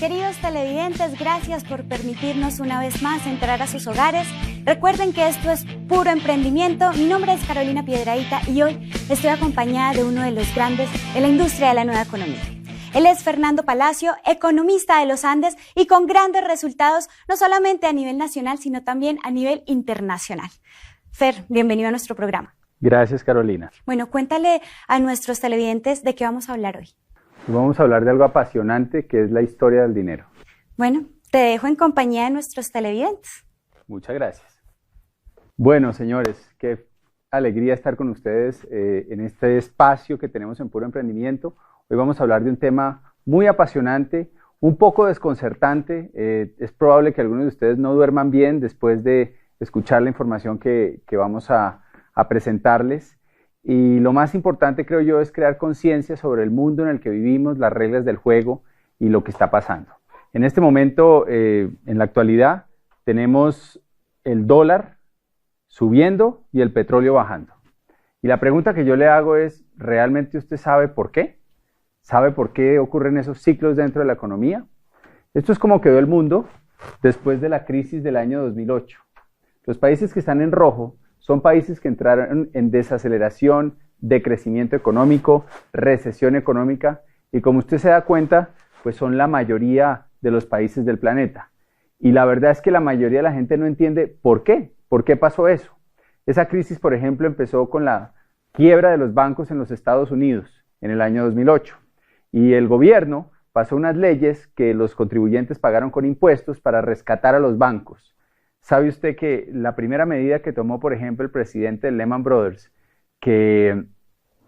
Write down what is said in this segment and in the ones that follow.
Queridos televidentes, gracias por permitirnos una vez más entrar a sus hogares. Recuerden que esto es puro emprendimiento. Mi nombre es Carolina Piedrahita y hoy estoy acompañada de uno de los grandes de la industria de la nueva economía. Él es Fernando Palacio, economista de los Andes y con grandes resultados, no solamente a nivel nacional, sino también a nivel internacional. Fer, bienvenido a nuestro programa. Gracias, Carolina. Bueno, cuéntale a nuestros televidentes de qué vamos a hablar hoy. Vamos a hablar de algo apasionante que es la historia del dinero. Bueno, te dejo en compañía de nuestros televidentes. Muchas gracias. Bueno, señores, qué alegría estar con ustedes en este espacio que tenemos en Puro Emprendimiento. Hoy vamos a hablar de un tema muy apasionante, un poco desconcertante. Es probable que algunos de ustedes no duerman bien después de escuchar la información que vamos a presentarles. Y lo más importante, creo yo, es crear conciencia sobre el mundo en el que vivimos, las reglas del juego y lo que está pasando. En este momento, en la actualidad, tenemos el dólar subiendo y el petróleo bajando. Y la pregunta que yo le hago es, ¿realmente usted sabe por qué? ¿Sabe por qué ocurren esos ciclos dentro de la economía? Esto es como quedó el mundo después de la crisis del año 2008. Los países que están en rojo son países que entraron en desaceleración, decrecimiento económico, recesión económica, y como usted se da cuenta, pues son la mayoría de los países del planeta. Y la verdad es que la mayoría de la gente no entiende por qué pasó eso. Esa crisis, por ejemplo, empezó con la quiebra de los bancos en los Estados Unidos en el año 2008. Y el gobierno pasó unas leyes que los contribuyentes pagaron con impuestos para rescatar a los bancos. ¿Sabe usted que la primera medida que tomó, por ejemplo, el presidente de Lehman Brothers, que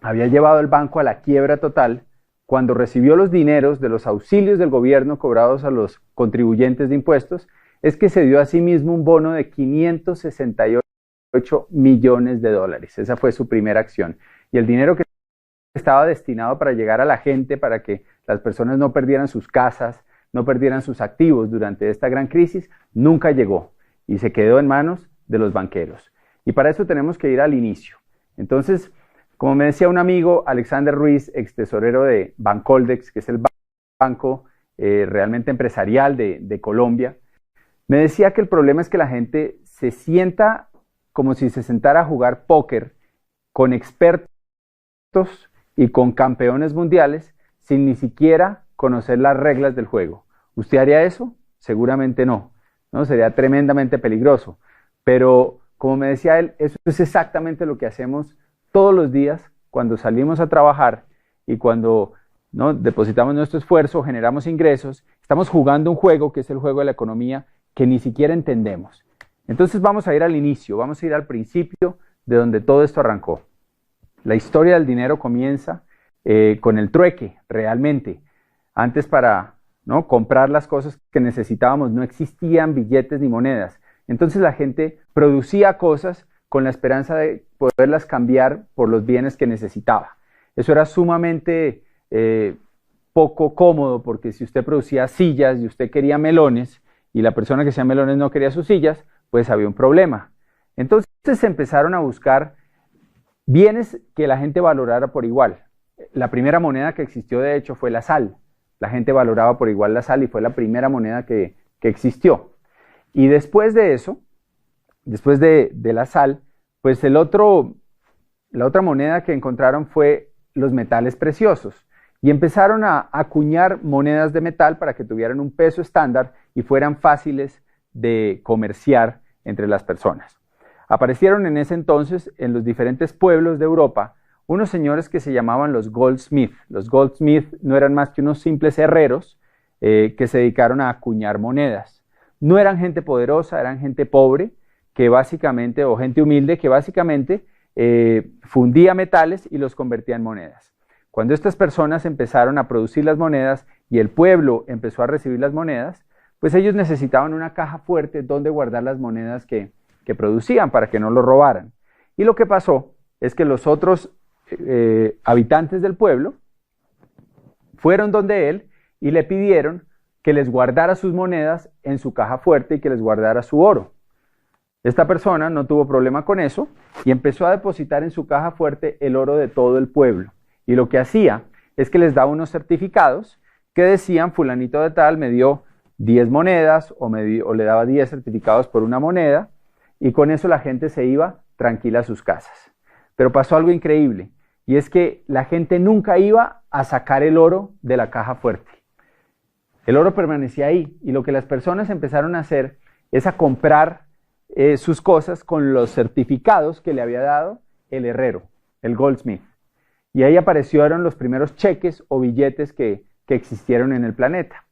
había llevado el banco a la quiebra total, cuando recibió los dineros de los auxilios del gobierno cobrados a los contribuyentes de impuestos, es que se dio a sí mismo un bono de 568 millones de dólares? Esa fue su primera acción. Y el dinero que estaba destinado para llegar a la gente, para que las personas no perdieran sus casas, no perdieran sus activos durante esta gran crisis, nunca llegó. Y se quedó en manos de los banqueros. Y para eso tenemos que ir al inicio. Entonces, como me decía un amigo, Alexander Ruiz, ex tesorero de Bancoldex, que es el banco realmente empresarial de Colombia, me decía que el problema es que la gente se sienta como si se sentara a jugar póker con expertos y con campeones mundiales sin ni siquiera conocer las reglas del juego. ¿Usted haría eso? Seguramente no. ¿No? Sería tremendamente peligroso, pero como me decía él, eso es exactamente lo que hacemos todos los días cuando salimos a trabajar y cuando, ¿no?, depositamos nuestro esfuerzo, generamos ingresos, estamos jugando un juego que es el juego de la economía que ni siquiera entendemos. Entonces vamos a ir al inicio, vamos a ir al principio de donde todo esto arrancó. La historia del dinero comienza con el trueque, realmente. Antes ¿no?, comprar las cosas que necesitábamos, no existían billetes ni monedas. Entonces la gente producía cosas con la esperanza de poderlas cambiar por los bienes que necesitaba. Eso era sumamente poco cómodo, porque si usted producía sillas y usted quería melones y la persona que hacía melones no quería sus sillas, pues había un problema. Entonces se empezaron a buscar bienes que la gente valorara por igual. La primera moneda que existió, de hecho, fue la sal. La gente valoraba por igual la sal y fue la primera moneda que existió. Y después de eso, después de la sal, pues la otra moneda que encontraron fue los metales preciosos. Y empezaron a acuñar monedas de metal para que tuvieran un peso estándar y fueran fáciles de comerciar entre las personas. Aparecieron en ese entonces en los diferentes pueblos de Europa unos señores que se llamaban los goldsmith. Los goldsmith no eran más que unos simples herreros que se dedicaron a acuñar monedas. No eran gente poderosa, eran gente pobre, que básicamente, o gente humilde, que básicamente fundía metales y los convertía en monedas. Cuando estas personas empezaron a producir las monedas y el pueblo empezó a recibir las monedas, pues ellos necesitaban una caja fuerte donde guardar las monedas que producían para que no lo robaran. Y lo que pasó es que los otros habitantes del pueblo fueron donde él y le pidieron que les guardara sus monedas en su caja fuerte y que les guardara su oro. Esta persona no tuvo problema con eso y empezó a depositar en su caja fuerte el oro de todo el pueblo. Y lo que hacía es que les daba unos certificados que decían, fulanito de tal me dio 10 monedas o le daba 10 certificados por una moneda, y con eso la gente se iba tranquila a sus casas. Pero pasó algo increíble, y es que la gente nunca iba a sacar el oro de la caja fuerte. El oro permanecía ahí, y lo que las personas empezaron a hacer es a comprar sus cosas con los certificados que le había dado el herrero, el goldsmith. Y ahí aparecieron los primeros cheques o billetes que existieron en el planeta.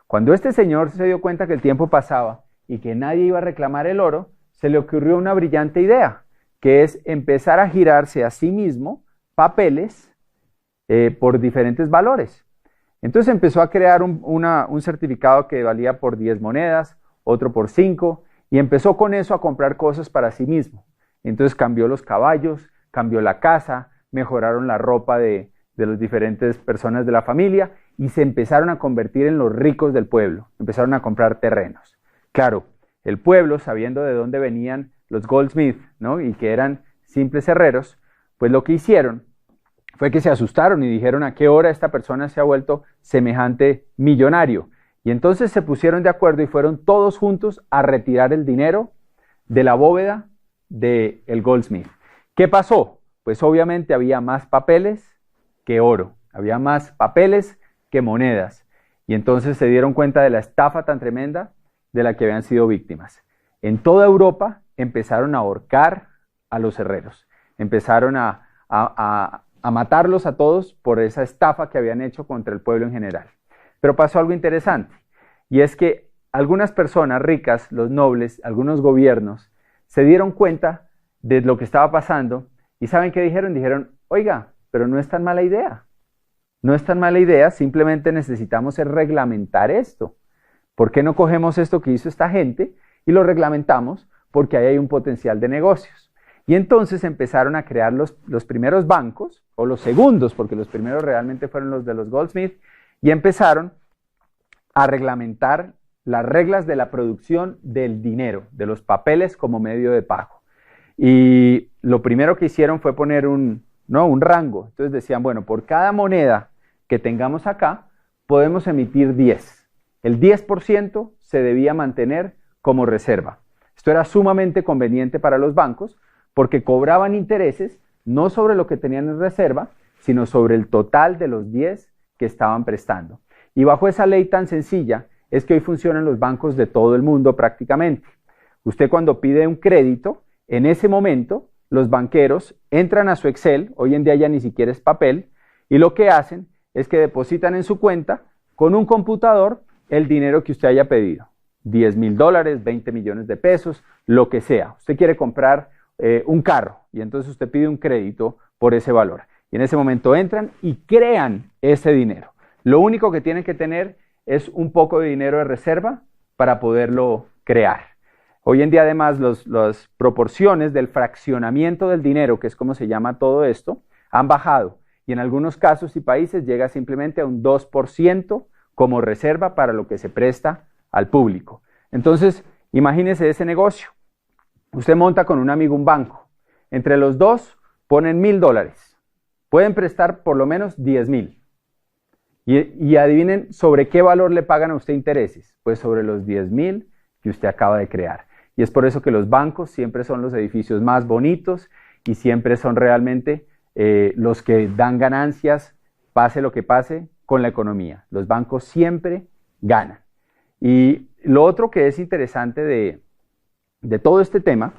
Cuando este señor se dio cuenta que el tiempo pasaba y que nadie iba a reclamar el oro, se le ocurrió una brillante idea, que es empezar a girarse a sí mismo papeles por diferentes valores. Entonces empezó a crear un certificado que valía por 10 monedas, otro por 5, y empezó con eso a comprar cosas para sí mismo. Entonces cambió los caballos, cambió la casa, mejoraron la ropa de las diferentes personas de la familia y se empezaron a convertir en los ricos del pueblo. Empezaron a comprar terrenos. Claro, el pueblo, sabiendo de dónde venían los goldsmiths, ¿no? Y que eran simples herreros, pues lo que hicieron fue que se asustaron y dijeron: ¿a qué hora esta persona se ha vuelto semejante millonario? Y entonces se pusieron de acuerdo y fueron todos juntos a retirar el dinero de la bóveda del goldsmith. ¿Qué pasó? Pues obviamente había más papeles que oro, había más papeles que monedas. Y entonces se dieron cuenta de la estafa tan tremenda de la que habían sido víctimas. En toda Europa empezaron a ahorcar a los herreros, empezaron a matarlos a todos por esa estafa que habían hecho contra el pueblo en general. Pero pasó algo interesante, y es que algunas personas ricas, los nobles, algunos gobiernos, se dieron cuenta de lo que estaba pasando, y ¿saben qué dijeron? Dijeron: oiga, pero no es tan mala idea. No es tan mala idea, simplemente necesitamos reglamentar esto. ¿Por qué no cogemos esto que hizo esta gente y lo reglamentamos? Porque ahí hay un potencial de negocios. Y entonces empezaron a crear los primeros bancos, o los segundos, porque los primeros realmente fueron los de los Goldsmith, y empezaron a reglamentar las reglas de la producción del dinero, de los papeles como medio de pago. Y lo primero que hicieron fue poner un rango. Entonces decían: bueno, por cada moneda que tengamos acá, podemos emitir 10. El 10% se debía mantener como reserva. Esto era sumamente conveniente para los bancos porque cobraban intereses no sobre lo que tenían en reserva, sino sobre el total de los 10 que estaban prestando. Y bajo esa ley tan sencilla es que hoy funcionan los bancos de todo el mundo prácticamente. Usted cuando pide un crédito, en ese momento los banqueros entran a su Excel, hoy en día ya ni siquiera es papel, y lo que hacen es que depositan en su cuenta con un computador el dinero que usted haya pedido. $10,000, 20 millones de pesos, lo que sea. Usted quiere comprar un carro y entonces usted pide un crédito por ese valor. Y en ese momento entran y crean ese dinero. Lo único que tienen que tener es un poco de dinero de reserva para poderlo crear. Hoy en día además las proporciones del fraccionamiento del dinero, que es como se llama todo esto, han bajado. Y en algunos casos y países llega simplemente a un 2% como reserva para lo que se presta al público. Entonces, imagínese ese negocio. Usted monta con un amigo un banco. Entre los dos ponen $1,000. Pueden prestar por lo menos 10,000. Y adivinen sobre qué valor le pagan a usted intereses. Pues sobre los 10,000 que usted acaba de crear. Y es por eso que los bancos siempre son los edificios más bonitos y siempre son realmente los que dan ganancias, pase lo que pase con la economía. Los bancos siempre ganan. Y lo otro que es interesante de todo este tema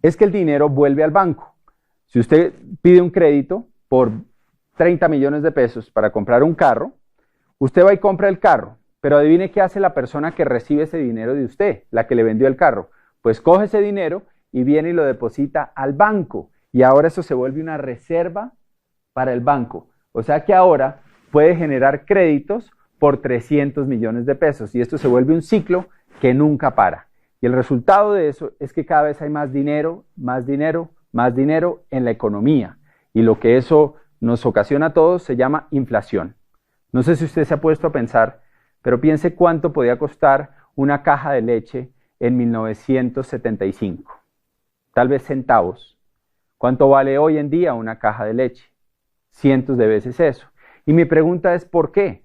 es que el dinero vuelve al banco. Si usted pide un crédito por 30 millones de pesos para comprar un carro, usted va y compra el carro, pero adivine qué hace la persona que recibe ese dinero de usted, la que le vendió el carro. Pues coge ese dinero y viene y lo deposita al banco. Y ahora eso se vuelve una reserva para el banco. O sea que ahora puede generar créditos por 300 millones de pesos. Y esto se vuelve un ciclo que nunca para. Y el resultado de eso es que cada vez hay más dinero, más dinero, más dinero en la economía. Y lo que eso nos ocasiona a todos se llama inflación. No sé si usted se ha puesto a pensar, pero piense cuánto podía costar una caja de leche en 1975. Tal vez centavos. ¿Cuánto vale hoy en día una caja de leche? Cientos de veces eso. Y mi pregunta es ¿por qué?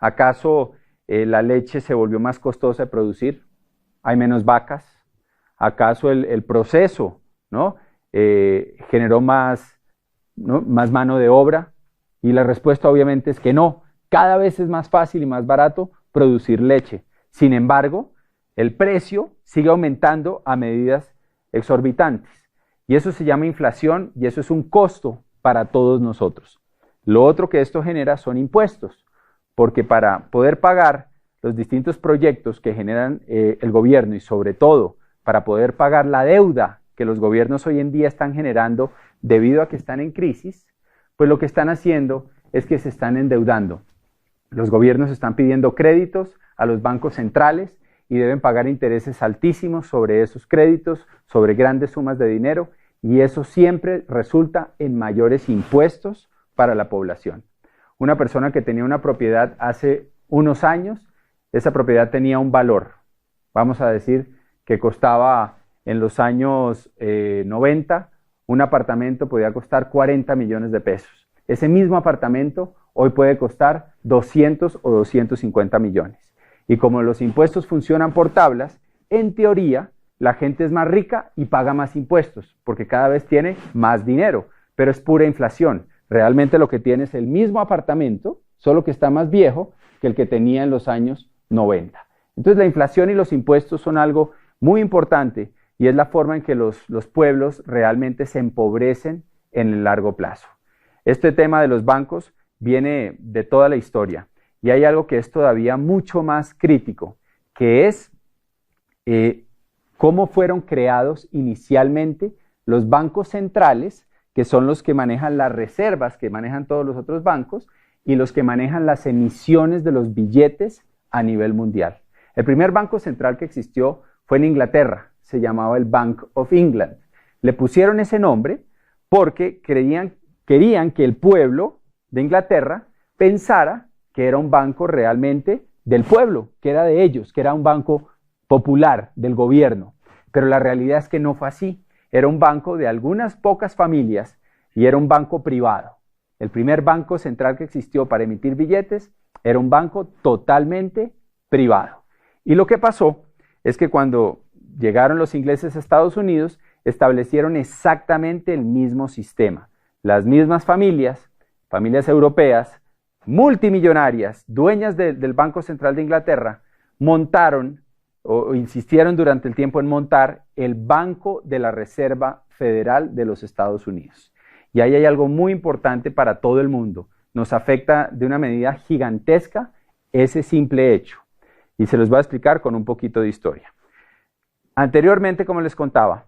¿Acaso la leche se volvió más costosa de producir? ¿Hay menos vacas? ¿Acaso el proceso, ¿no? Generó más, ¿no?, más mano de obra? Y la respuesta obviamente es que no. Cada vez es más fácil y más barato producir leche. Sin embargo, el precio sigue aumentando a medidas exorbitantes. Y eso se llama inflación y eso es un costo para todos nosotros. Lo otro que esto genera son impuestos, porque para poder pagar los distintos proyectos que generan el gobierno y sobre todo para poder pagar la deuda que los gobiernos hoy en día están generando debido a que están en crisis, pues lo que están haciendo es que se están endeudando. Los gobiernos están pidiendo créditos a los bancos centrales y deben pagar intereses altísimos sobre esos créditos, sobre grandes sumas de dinero, y eso siempre resulta en mayores impuestos para la población. Una persona que tenía una propiedad hace unos años, esa propiedad tenía un valor, vamos a decir que costaba en los años 90, un apartamento podía costar 40 millones de pesos. Ese mismo apartamento hoy puede costar 200 o 250 millones. Y como los impuestos funcionan por tablas, en teoría la gente es más rica y paga más impuestos, porque cada vez tiene más dinero, pero es pura inflación. Realmente lo que tiene es el mismo apartamento, solo que está más viejo que el que tenía en los años 90. Entonces la inflación y los impuestos son algo muy importante y es la forma en que los pueblos realmente se empobrecen en el largo plazo. Este tema de los bancos viene de toda la historia y hay algo que es todavía mucho más crítico, que es cómo fueron creados inicialmente los bancos centrales, que son los que manejan las reservas que manejan todos los otros bancos y los que manejan las emisiones de los billetes a nivel mundial. El primer banco central que existió fue en Inglaterra, se llamaba el Bank of England. Le pusieron ese nombre porque querían que el pueblo de Inglaterra pensara que era un banco realmente del pueblo, que era de ellos, que era un banco popular del gobierno. Pero la realidad es que no fue así. Era un banco de algunas pocas familias y era un banco privado. El primer banco central que existió para emitir billetes era un banco totalmente privado. Y lo que pasó es que cuando llegaron los ingleses a Estados Unidos, establecieron exactamente el mismo sistema. Las mismas familias europeas, multimillonarias, dueñas del Banco Central de Inglaterra, montaron o insistieron durante el tiempo en montar el Banco de la Reserva Federal de los Estados Unidos. Y ahí hay algo muy importante para todo el mundo. Nos afecta de una medida gigantesca ese simple hecho. Y se los voy a explicar con un poquito de historia. Anteriormente, como les contaba,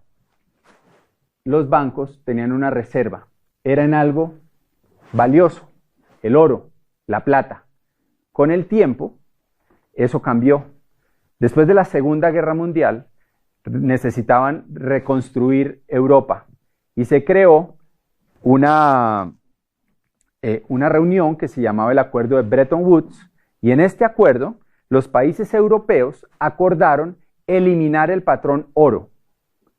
los bancos tenían una reserva. Eran algo valioso, el oro, la plata. Con el tiempo, eso cambió. Después de la Segunda Guerra Mundial, necesitaban reconstruir Europa y se creó una reunión que se llamaba el Acuerdo de Bretton Woods, y en este acuerdo los países europeos acordaron eliminar el patrón oro,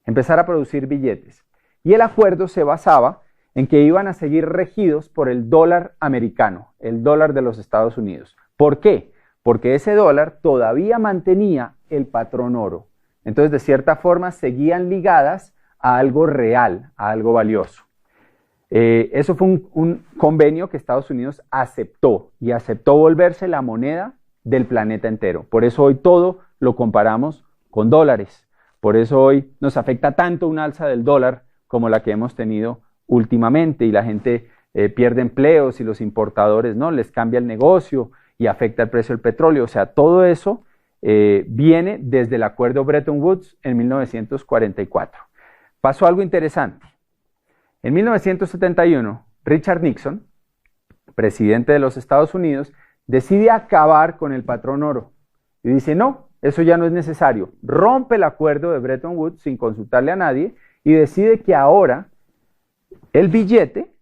empezar a producir billetes. Y el acuerdo se basaba en que iban a seguir regidos por el dólar americano, el dólar de los Estados Unidos. ¿Por qué? Porque ese dólar todavía mantenía el patrón oro. Entonces, de cierta forma, seguían ligadas a algo real, a algo valioso. Eso fue un convenio que Estados Unidos aceptó y aceptó volverse la moneda del planeta entero. Por eso hoy todo lo comparamos con dólares. Por eso hoy nos afecta tanto un alza del dólar como la que hemos tenido últimamente y la gente pierde empleos y los importadores no les cambia el negocio y afecta el precio del petróleo. O sea, todo eso viene desde el acuerdo Bretton Woods en 1944. Pasó algo interesante. En 1971, Richard Nixon, presidente de los Estados Unidos, decide acabar con el patrón oro y dice, no, eso ya no es necesario. Rompe el acuerdo de Bretton Woods sin consultarle a nadie y decide que ahora el billete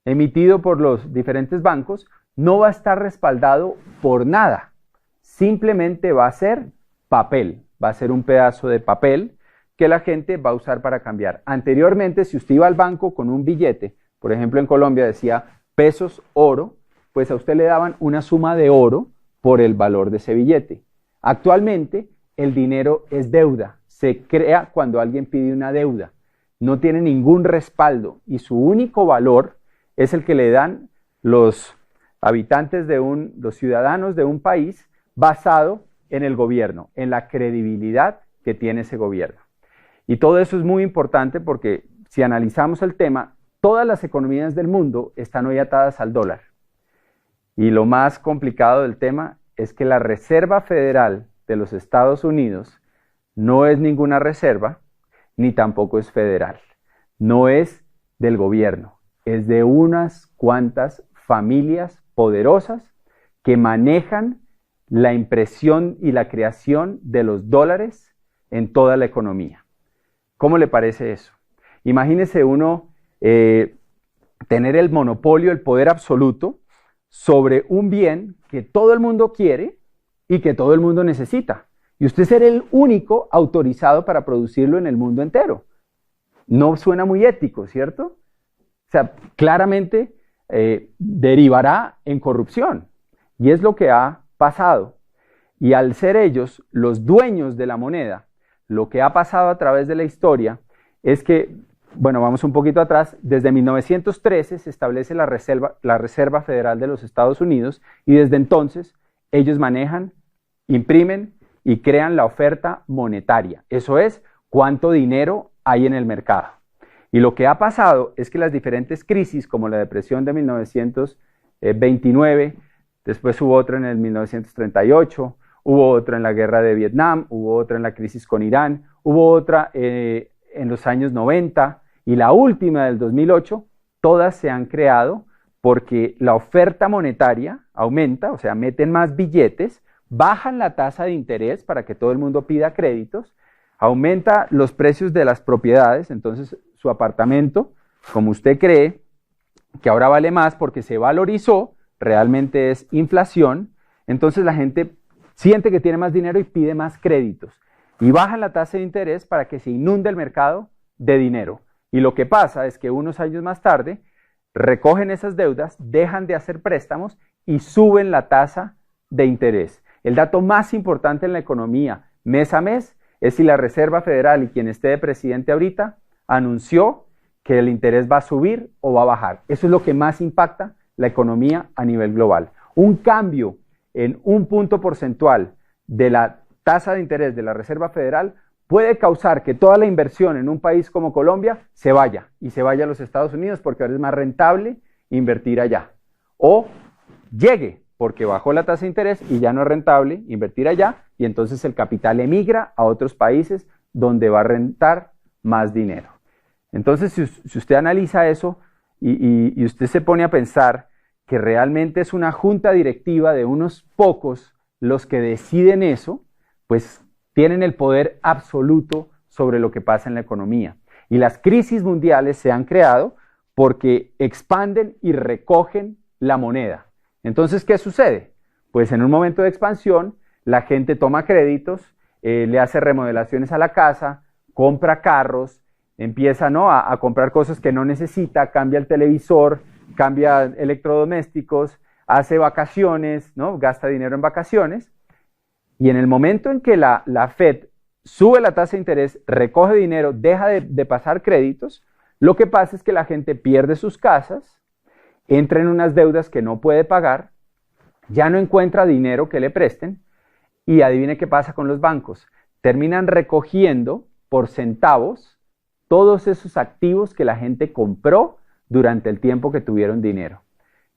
emitido por los diferentes bancos no va a estar respaldado por nada. Simplemente va a ser papel, va a ser un pedazo de papel que la gente va a usar para cambiar. Anteriormente, si usted iba al banco con un billete, por ejemplo en Colombia decía pesos oro, pues a usted le daban una suma de oro por el valor de ese billete. Actualmente, el dinero es deuda, se crea cuando alguien pide una deuda, no tiene ningún respaldo y su único valor es el que le dan los habitantes los ciudadanos de un país basado en el gobierno, en la credibilidad que tiene ese gobierno. Y todo eso es muy importante porque si analizamos el tema, todas las economías del mundo están hoy atadas al dólar. Y lo más complicado del tema es que la Reserva Federal de los Estados Unidos no es ninguna reserva, ni tampoco es federal. No es del gobierno, es de unas cuantas familias poderosas que manejan la impresión y la creación de los dólares en toda la economía. ¿Cómo le parece eso? Imagínese uno tener el monopolio, el poder absoluto sobre un bien que todo el mundo quiere y que todo el mundo necesita. Y usted ser el único autorizado para producirlo en el mundo entero. No suena muy ético, ¿cierto? O sea, claramente derivará en corrupción. Y es lo que ha pasado. Y al ser ellos los dueños de la moneda, lo que ha pasado a través de la historia es que, bueno, vamos un poquito atrás, desde 1913 se establece la Reserva Federal de los Estados Unidos y desde entonces ellos manejan, imprimen y crean la oferta monetaria. Eso es, cuánto dinero hay en el mercado. Y lo que ha pasado es que las diferentes crisis, como la depresión de 1929, después hubo otra en el 1938, hubo otra en la guerra de Vietnam, hubo otra en la crisis con Irán, hubo otra en los años 90 y la última del 2008, todas se han creado porque la oferta monetaria aumenta, o sea, meten más billetes, bajan la tasa de interés para que todo el mundo pida créditos, aumenta los precios de las propiedades, entonces su apartamento, como usted cree, que ahora vale más porque se valorizó, realmente es inflación, entonces la gente siente que tiene más dinero y pide más créditos. Y bajan la tasa de interés para que se inunde el mercado de dinero. Y lo que pasa es que unos años más tarde recogen esas deudas, dejan de hacer préstamos y suben la tasa de interés. El dato más importante en la economía mes a mes es si la Reserva Federal y quien esté de presidente ahorita anunció que el interés va a subir o va a bajar. Eso es lo que más impacta la economía a nivel global. Un cambio en un punto porcentual de la tasa de interés de la Reserva Federal puede causar que toda la inversión en un país como Colombia se vaya y se vaya a los Estados Unidos porque ahora es más rentable invertir allá. O llegue porque bajó la tasa de interés y ya no es rentable invertir allá y entonces el capital emigra a otros países donde va a rentar más dinero. Entonces, si usted analiza eso y usted se pone a pensar que realmente es una junta directiva de unos pocos los que deciden eso, pues tienen el poder absoluto sobre lo que pasa en la economía. Y las crisis mundiales se han creado porque expanden y recogen la moneda. Entonces, ¿qué sucede? Pues en un momento de expansión, la gente toma créditos, le hace remodelaciones a la casa, compra carros, empieza, ¿no?, a comprar cosas que no necesita, cambia el televisor, cambia electrodomésticos, hace vacaciones, ¿no?, gasta dinero en vacaciones. Y en el momento en que la Fed sube la tasa de interés, recoge dinero, deja de pasar créditos, lo que pasa es que la gente pierde sus casas, entra en unas deudas que no puede pagar, ya no encuentra dinero que le presten y adivine qué pasa con los bancos. Terminan recogiendo por centavos todos esos activos que la gente compró durante el tiempo que tuvieron dinero.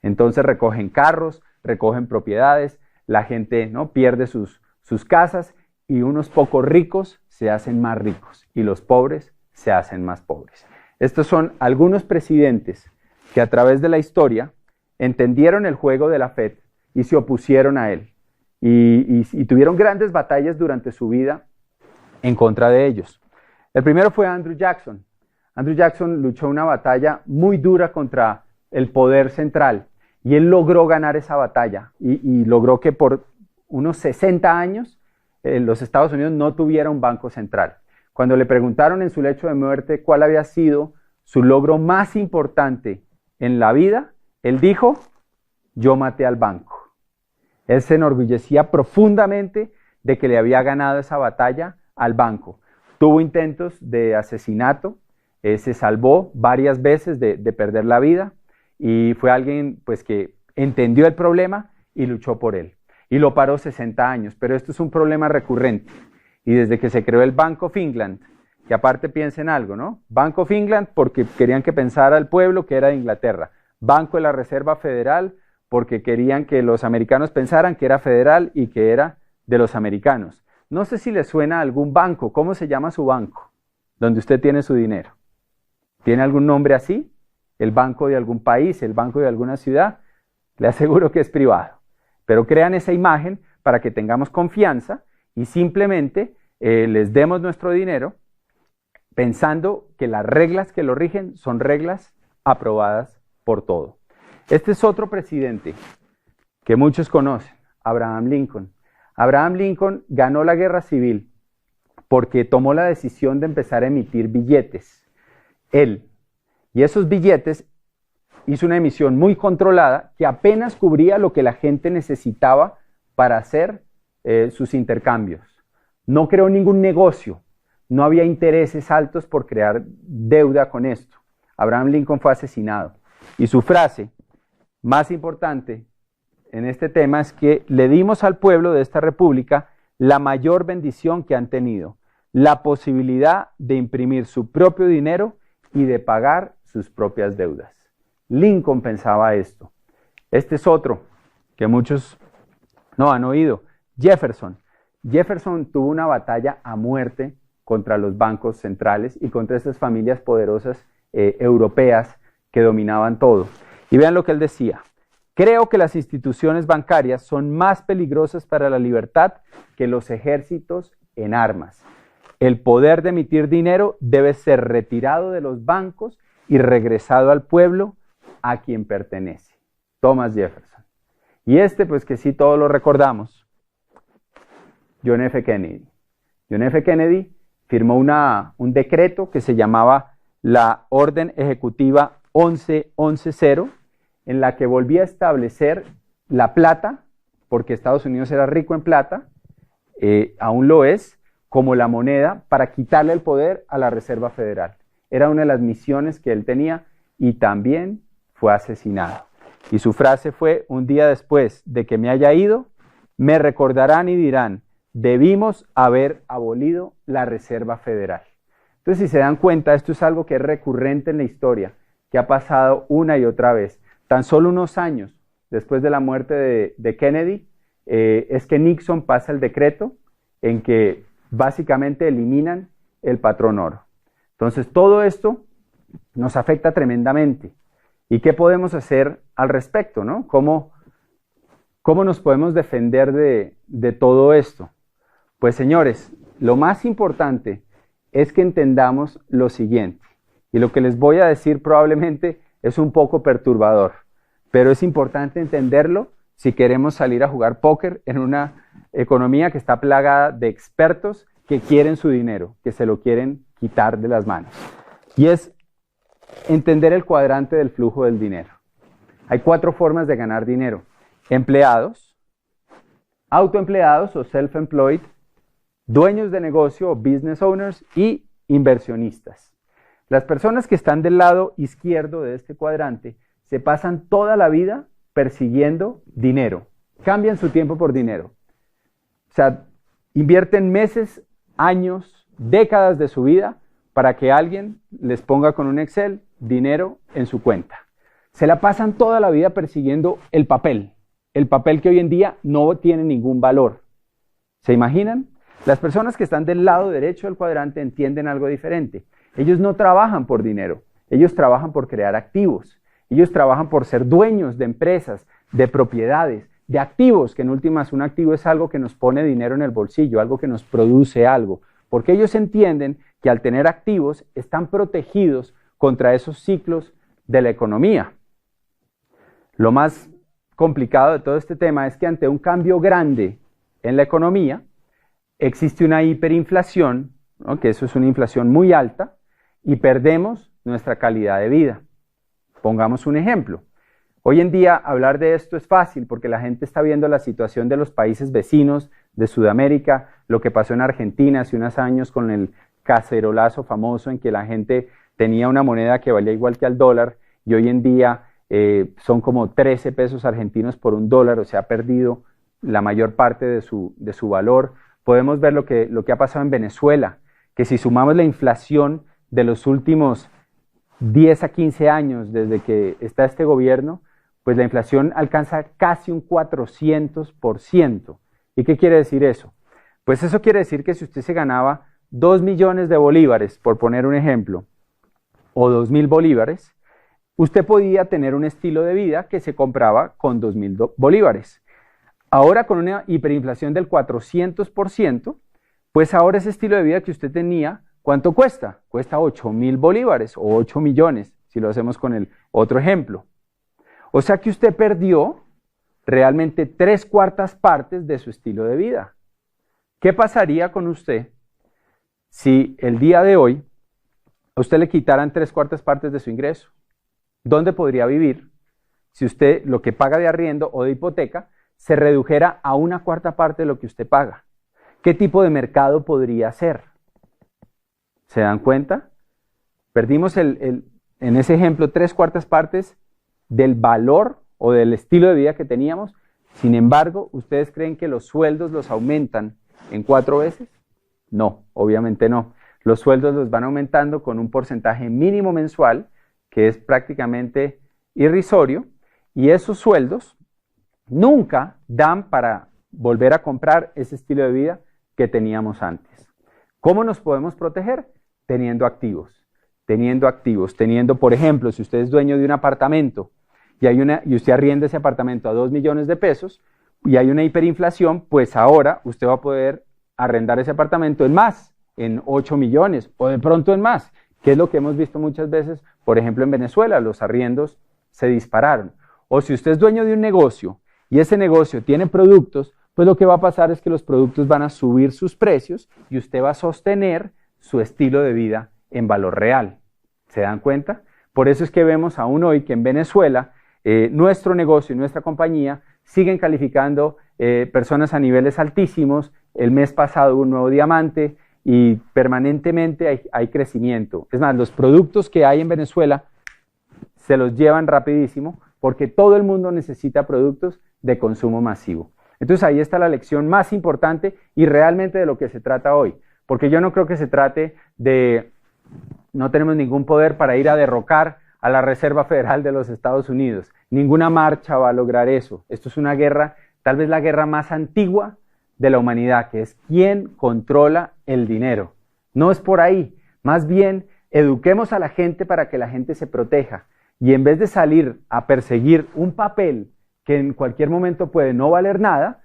Entonces recogen carros, recogen propiedades, la gente, ¿no?, pierde sus casas y unos pocos ricos se hacen más ricos y los pobres se hacen más pobres. Estos son algunos presidentes que a través de la historia entendieron el juego de la Fed y se opusieron a él y tuvieron grandes batallas durante su vida en contra de ellos. El primero fue Andrew Jackson. Andrew Jackson luchó una batalla muy dura contra el poder central y él logró ganar esa batalla y logró que por unos 60 años los Estados Unidos no tuviera un banco central. Cuando le preguntaron en su lecho de muerte cuál había sido su logro más importante en la vida, él dijo, yo maté al banco. Él se enorgullecía profundamente de que le había ganado esa batalla al banco. Tuvo intentos de asesinato, se salvó varias veces de perder la vida y fue alguien pues, que entendió el problema y luchó por él. Y lo paró 60 años, pero esto es un problema recurrente. Y desde que se creó el Bank of England, que aparte piensen algo, ¿no? Bank of England porque querían que pensara el pueblo que era de Inglaterra. Banco de la Reserva Federal porque querían que los americanos pensaran que era federal y que era de los americanos. No sé si les suena a algún banco. ¿Cómo se llama su banco? Donde usted tiene su dinero. ¿Tiene algún nombre así? ¿El banco de algún país? ¿El banco de alguna ciudad? Le aseguro que es privado. Pero crean esa imagen para que tengamos confianza y simplemente les demos nuestro dinero pensando que las reglas que lo rigen son reglas aprobadas por todo. Este es otro presidente que muchos conocen, Abraham Lincoln. Abraham Lincoln ganó la guerra civil porque tomó la decisión de empezar a emitir billetes. Él, y esos billetes, hizo una emisión muy controlada que apenas cubría lo que la gente necesitaba para hacer sus intercambios. No creó ningún negocio, no había intereses altos por crear deuda con esto. Abraham Lincoln fue asesinado y su frase más importante en este tema es que le dimos al pueblo de esta república la mayor bendición que han tenido, la posibilidad de imprimir su propio dinero y de pagar sus propias deudas. Lincoln pensaba esto. Este es otro que muchos no han oído, Jefferson. Jefferson tuvo una batalla a muerte contra los bancos centrales y contra estas familias poderosas europeas que dominaban todo. Y vean lo que él decía. Creo que las instituciones bancarias son más peligrosas para la libertad que los ejércitos en armas. El poder de emitir dinero debe ser retirado de los bancos y regresado al pueblo a quien pertenece. Thomas Jefferson. Y pues que sí todos lo recordamos, John F. Kennedy. John F. Kennedy firmó un decreto que se llamaba la Orden Ejecutiva 1110, en la que volvía a establecer la plata, porque Estados Unidos era rico en plata, aún lo es, como la moneda para quitarle el poder a la Reserva Federal. Era una de las misiones que él tenía y también fue asesinado. Y su frase fue: un día después de que me haya ido, me recordarán y dirán, debimos haber abolido la Reserva Federal. Entonces, si se dan cuenta, esto es algo que es recurrente en la historia, que ha pasado una y otra vez. Tan solo unos años después de la muerte de Kennedy, es que Nixon pasa el decreto en que básicamente eliminan el patrón oro. Entonces, todo esto nos afecta tremendamente. ¿Y qué podemos hacer al respecto, ¿no? ¿Cómo nos podemos defender de todo esto? Pues, señores, lo más importante es que entendamos lo siguiente. Y lo que les voy a decir probablemente es un poco perturbador, pero es importante entenderlo si queremos salir a jugar póker en una economía que está plagada de expertos que quieren su dinero, que se lo quieren quitar de las manos. Y es entender el cuadrante del flujo del dinero. Hay 4 formas de ganar dinero: empleados, autoempleados o self-employed, dueños de negocio o business owners y inversionistas. Las personas que están del lado izquierdo de este cuadrante se pasan toda la vida persiguiendo dinero, cambian su tiempo por dinero. O sea, invierten meses, años, décadas de su vida para que alguien les ponga con un Excel dinero en su cuenta. Se la pasan toda la vida persiguiendo el papel que hoy en día no tiene ningún valor. ¿Se imaginan? Las personas que están del lado derecho del cuadrante entienden algo diferente. Ellos no trabajan por dinero, ellos trabajan por crear activos. Ellos trabajan por ser dueños de empresas, de propiedades, de activos, que en últimas un activo es algo que nos pone dinero en el bolsillo, algo que nos produce algo. Porque ellos entienden que al tener activos están protegidos contra esos ciclos de la economía. Lo más complicado de todo este tema es que ante un cambio grande en la economía, existe una hiperinflación, ¿no? Que eso es una inflación muy alta, y perdemos nuestra calidad de vida. Pongamos un ejemplo. Hoy en día hablar de esto es fácil porque la gente está viendo la situación de los países vecinos de Sudamérica, lo que pasó en Argentina hace unos años con el cacerolazo famoso en que la gente tenía una moneda que valía igual que al dólar y hoy en día son como 13 pesos argentinos por un dólar, o sea, ha perdido la mayor parte de su valor. Podemos ver lo que ha pasado en Venezuela, que si sumamos la inflación de los últimos 10 a 15 años desde que está este gobierno, pues la inflación alcanza casi un 400%. ¿Y qué quiere decir eso? Pues eso quiere decir que si usted se ganaba 2 millones de bolívares, por poner un ejemplo, o 2.000 bolívares, usted podía tener un estilo de vida que se compraba con 2.000 bolívares. Ahora con una hiperinflación del 400%, pues ahora ese estilo de vida que usted tenía, ¿cuánto cuesta? Cuesta 8.000 bolívares o 8 millones, si lo hacemos con el otro ejemplo. O sea que usted perdió realmente 3/4 partes de su estilo de vida. ¿Qué pasaría con usted si el día de hoy a usted le quitaran 3/4 partes de su ingreso? ¿Dónde podría vivir si usted lo que paga de arriendo o de hipoteca se redujera a 1/4 parte de lo que usted paga? ¿Qué tipo de mercado podría hacer? ¿Se dan cuenta? Perdimos en ese ejemplo 3/4 partes del valor o del estilo de vida que teníamos. Sin embargo, ¿ustedes creen que los sueldos los aumentan en 4 veces? No, obviamente no. Los sueldos los van aumentando con un porcentaje mínimo mensual que es prácticamente irrisorio y esos sueldos nunca dan para volver a comprar ese estilo de vida que teníamos antes. ¿Cómo nos podemos proteger? Teniendo activos, por ejemplo, si usted es dueño de un apartamento y usted arrienda ese apartamento a 2 millones de pesos y hay una hiperinflación, pues ahora usted va a poder arrendar ese apartamento en más, en 8 millones o de pronto en más, que es lo que hemos visto muchas veces, por ejemplo en Venezuela, los arriendos se dispararon. O si usted es dueño de un negocio y ese negocio tiene productos, pues lo que va a pasar es que los productos van a subir sus precios y usted va a sostener su estilo de vida en valor real. ¿Se dan cuenta? Por eso es que vemos aún hoy que en Venezuela nuestro negocio y nuestra compañía siguen calificando personas a niveles altísimos. El mes pasado hubo un nuevo diamante y permanentemente hay crecimiento. Es más, los productos que hay en Venezuela se los llevan rapidísimo porque todo el mundo necesita productos de consumo masivo. Entonces ahí está la lección más importante y realmente de lo que se trata hoy. Porque yo no creo que se trate de, no tenemos ningún poder para ir a derrocar a la Reserva Federal de los Estados Unidos. Ninguna marcha va a lograr eso. Esto es una guerra, tal vez la guerra más antigua de la humanidad, que es quién controla el dinero. No es por ahí. Más bien, eduquemos a la gente para que la gente se proteja. Y en vez de salir a perseguir un papel que en cualquier momento puede no valer nada,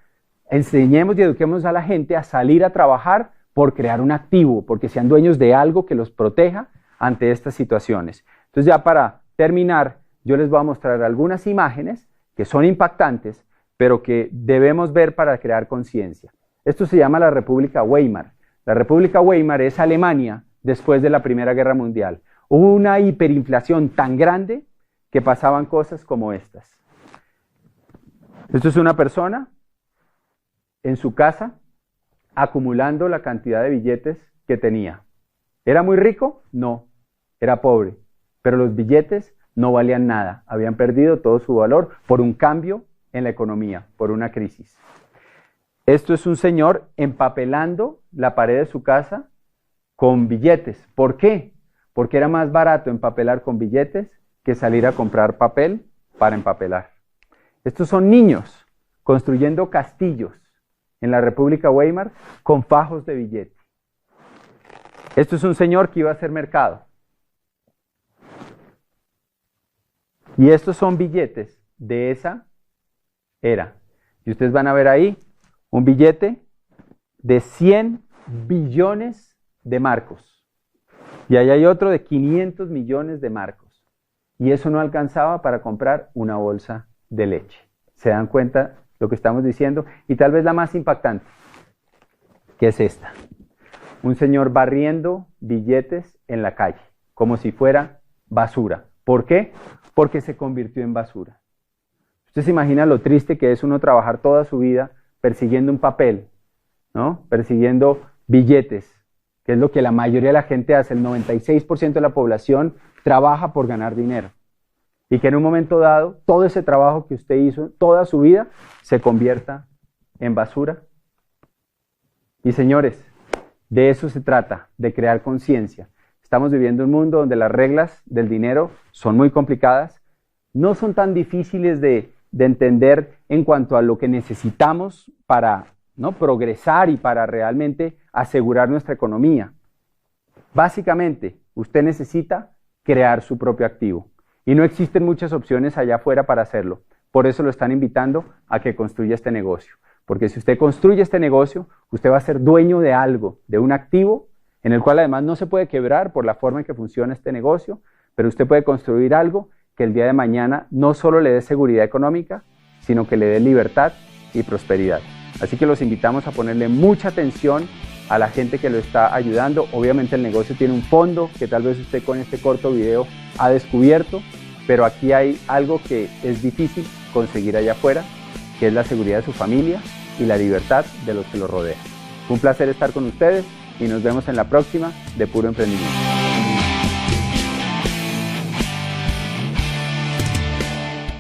enseñemos y eduquemos a la gente a salir a trabajar por crear un activo, porque sean dueños de algo que los proteja ante estas situaciones. Entonces ya para terminar, yo les voy a mostrar algunas imágenes que son impactantes, pero que debemos ver para crear conciencia. Esto se llama la República Weimar. La República Weimar es Alemania después de la Primera Guerra Mundial. Hubo una hiperinflación tan grande que pasaban cosas como estas. Esto es una persona en su casa acumulando la cantidad de billetes que tenía. ¿Era muy rico? No, era pobre. Pero los billetes no valían nada, habían perdido todo su valor por un cambio en la economía, por una crisis. Esto es un señor empapelando la pared de su casa con billetes. ¿Por qué? Porque era más barato empapelar con billetes que salir a comprar papel para empapelar. Estos son niños construyendo castillos en la República Weimar con fajos de billete. Esto es un señor que iba a hacer mercado. Y estos son billetes de esa era. Y ustedes van a ver ahí un billete de 100 billones de marcos. Y ahí hay otro de 500 millones de marcos. Y eso no alcanzaba para comprar una bolsa de leche. ¿Se dan cuenta lo que estamos diciendo? Y tal vez la más impactante, que es esta. Un señor barriendo billetes en la calle, como si fuera basura. ¿Por qué? Porque se convirtió en basura. Usted se imagina lo triste que es uno trabajar toda su vida persiguiendo un papel, ¿no? Persiguiendo billetes, que es lo que la mayoría de la gente hace. El 96% de la población trabaja por ganar dinero. Y que en un momento dado, todo ese trabajo que usted hizo toda su vida se convierta en basura. Y señores, de eso se trata, de crear conciencia. Estamos viviendo un mundo donde las reglas del dinero son muy complicadas, no son tan difíciles de entender en cuanto a lo que necesitamos para, ¿no?, progresar y para realmente asegurar nuestra economía. Básicamente, usted necesita crear su propio activo. Y no existen muchas opciones allá afuera para hacerlo. Por eso lo están invitando a que construya este negocio. Porque si usted construye este negocio, usted va a ser dueño de algo, de un activo, en el cual además no se puede quebrar por la forma en que funciona este negocio, pero usted puede construir algo que el día de mañana no solo le dé seguridad económica, sino que le dé libertad y prosperidad. Así que los invitamos a ponerle mucha atención a la gente que lo está ayudando. Obviamente el negocio tiene un fondo que tal vez usted con este corto video ha descubierto, pero aquí hay algo que es difícil conseguir allá afuera, que es la seguridad de su familia y la libertad de los que lo rodean. Fue un placer estar con ustedes y nos vemos en la próxima de Puro Emprendimiento.